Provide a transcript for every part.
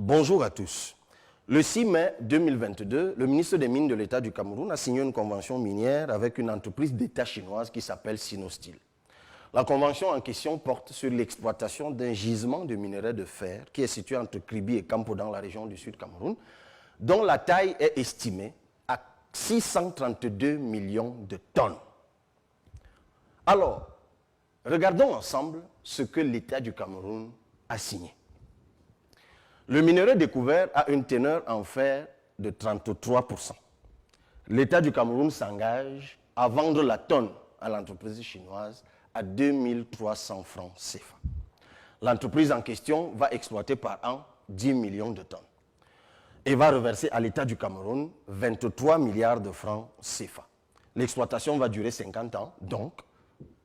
Bonjour à tous. Le 6 mai 2022, le ministre des Mines de l'État du Cameroun a signé une convention minière avec une entreprise d'État chinoise qui s'appelle Sinosteel. La convention en question porte sur l'exploitation d'un gisement de minerai de fer qui est situé entre Kribi et Kampo dans la région du Sud Cameroun, dont la taille est estimée à 632 millions de tonnes. Alors, regardons ensemble ce que l'État du Cameroun a signé. Le minerai découvert a une teneur en fer de 33%. L'État du Cameroun s'engage à vendre la tonne à l'entreprise chinoise à 2300 francs CFA. L'entreprise en question va exploiter par an 10 millions de tonnes et va reverser à l'État du Cameroun 23 milliards de francs CFA. L'exploitation va durer 50 ans, donc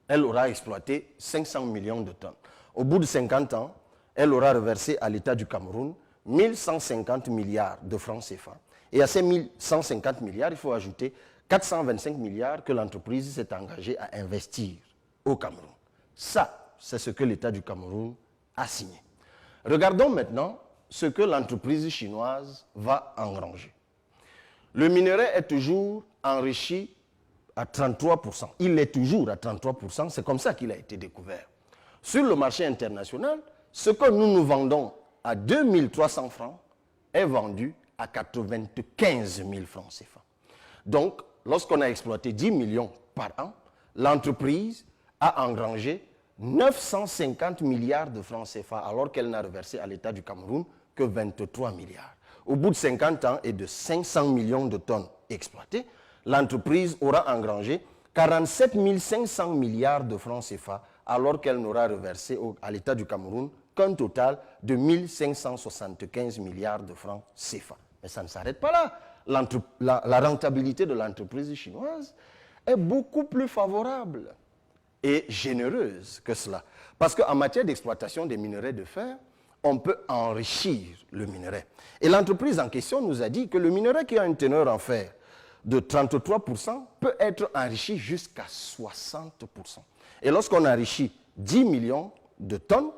elle aura exploité 500 millions de tonnes. Au bout de 50 ans, elle aura reversé à l'État du Cameroun 1150 milliards de francs CFA. Et à ces 1150 milliards, il faut ajouter 425 milliards que l'entreprise s'est engagée à investir au Cameroun. Ça, c'est ce que l'État du Cameroun a signé. Regardons maintenant ce que l'entreprise chinoise va engranger. Le minerai est toujours enrichi à 33%. Il est toujours à 33%, c'est comme ça qu'il a été découvert. Sur le marché international, ce que nous vendons à 2300 francs est vendu à 95 000 francs CFA. Donc, lorsqu'on a exploité 10 millions par an, l'entreprise a engrangé 950 milliards de francs CFA alors qu'elle n'a reversé à l'État du Cameroun que 23 milliards. Au bout de 50 ans et de 500 millions de tonnes exploitées, l'entreprise aura engrangé 47 500 milliards de francs CFA alors qu'elle n'aura reversé à l'État du Cameroun qu'un total de 1575 milliards de francs CFA. Mais ça ne s'arrête pas là. La rentabilité de l'entreprise chinoise est beaucoup plus favorable et généreuse que cela. Parce qu'en matière d'exploitation des minerais de fer, on peut enrichir le minerai. Et l'entreprise en question nous a dit que le minerai qui a une teneur en fer de 33% peut être enrichi jusqu'à 60%. Et lorsqu'on enrichit 10 millions de tonnes,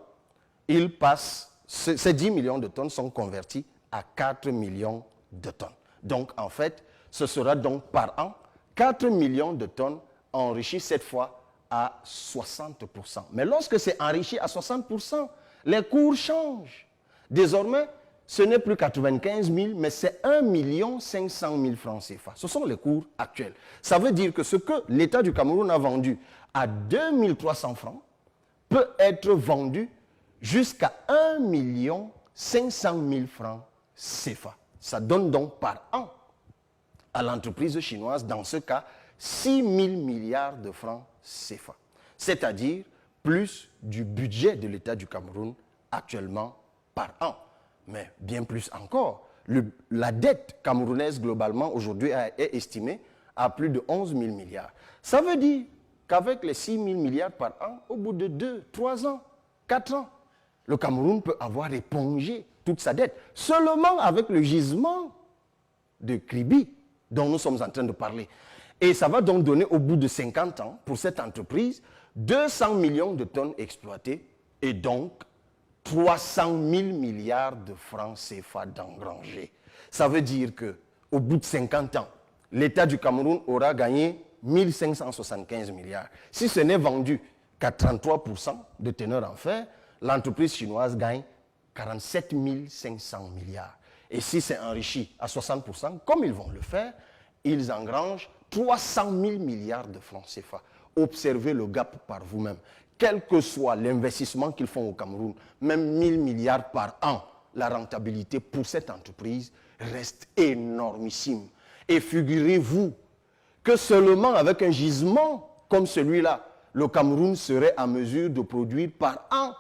ces 10 millions de tonnes sont convertis à 4 millions de tonnes. Donc, en fait, ce sera donc par an 4 millions de tonnes enrichies cette fois à 60%. Mais lorsque c'est enrichi à 60%, les cours changent. Désormais, ce n'est plus 95 000, mais c'est 1 500 000 francs CFA. Ce sont les cours actuels. Ça veut dire que ce que l'État du Cameroun a vendu à 2300 francs peut être vendu jusqu'à 1 500 000 francs CFA. Ça donne donc par an à l'entreprise chinoise, dans ce cas, 6 000 milliards de francs CFA. C'est-à-dire plus du budget de l'État du Cameroun actuellement par an. Mais bien plus encore, la dette camerounaise globalement aujourd'hui est estimée à plus de 11 000 milliards. Ça veut dire qu'avec les 6 000 milliards par an, au bout de 2, 3 ans, 4 ans, le Cameroun peut avoir épongé toute sa dette. Seulement avec le gisement de Kribi dont nous sommes en train de parler. Et ça va donc donner au bout de 50 ans, pour cette entreprise, 200 millions de tonnes exploitées et donc 300 000 milliards de francs CFA d'engranger. Ça veut dire qu'au bout de 50 ans, l'État du Cameroun aura gagné 1575 milliards. Si ce n'est vendu qu'à 33% de teneur en fer, l'entreprise chinoise gagne 47 500 milliards. Et si c'est enrichi à 60%, comme ils vont le faire, ils engrangent 300 000 milliards de francs CFA. Observez le gap par vous-même. Quel que soit l'investissement qu'ils font au Cameroun, même 1 000 milliards par an, la rentabilité pour cette entreprise reste énormissime. Et figurez-vous que seulement avec un gisement comme celui-là, le Cameroun serait en mesure de produire par an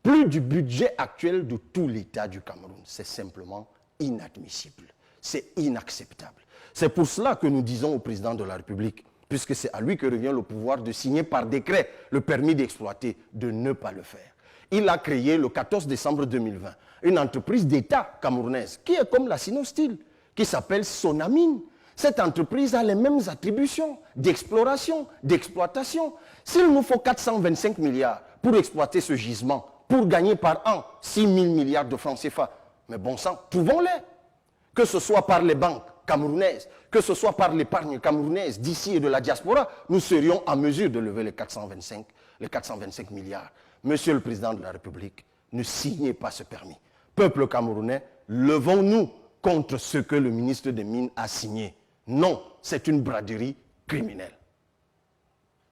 plus du budget actuel de tout l'État du Cameroun. C'est simplement inadmissible. C'est inacceptable. C'est pour cela que nous disons au président de la République, puisque c'est à lui que revient le pouvoir de signer par décret le permis d'exploiter, de ne pas le faire. Il a créé le 14 décembre 2020 une entreprise d'État camerounaise qui est comme la Sinosteel, qui s'appelle Sonamine. Cette entreprise a les mêmes attributions d'exploration, d'exploitation. S'il nous faut 425 milliards pour exploiter ce gisement, pour gagner par an 6 000 milliards de francs CFA, Mais bon sang, prouvons-les. Que ce soit par les banques camerounaises, que ce soit par l'épargne camerounaise d'ici et de la diaspora, nous serions en mesure de lever les 425 milliards. Monsieur le Président de la République, ne signez pas ce permis. Peuple camerounais, levons-nous contre ce que le ministre des Mines a signé. Non, c'est une braderie criminelle.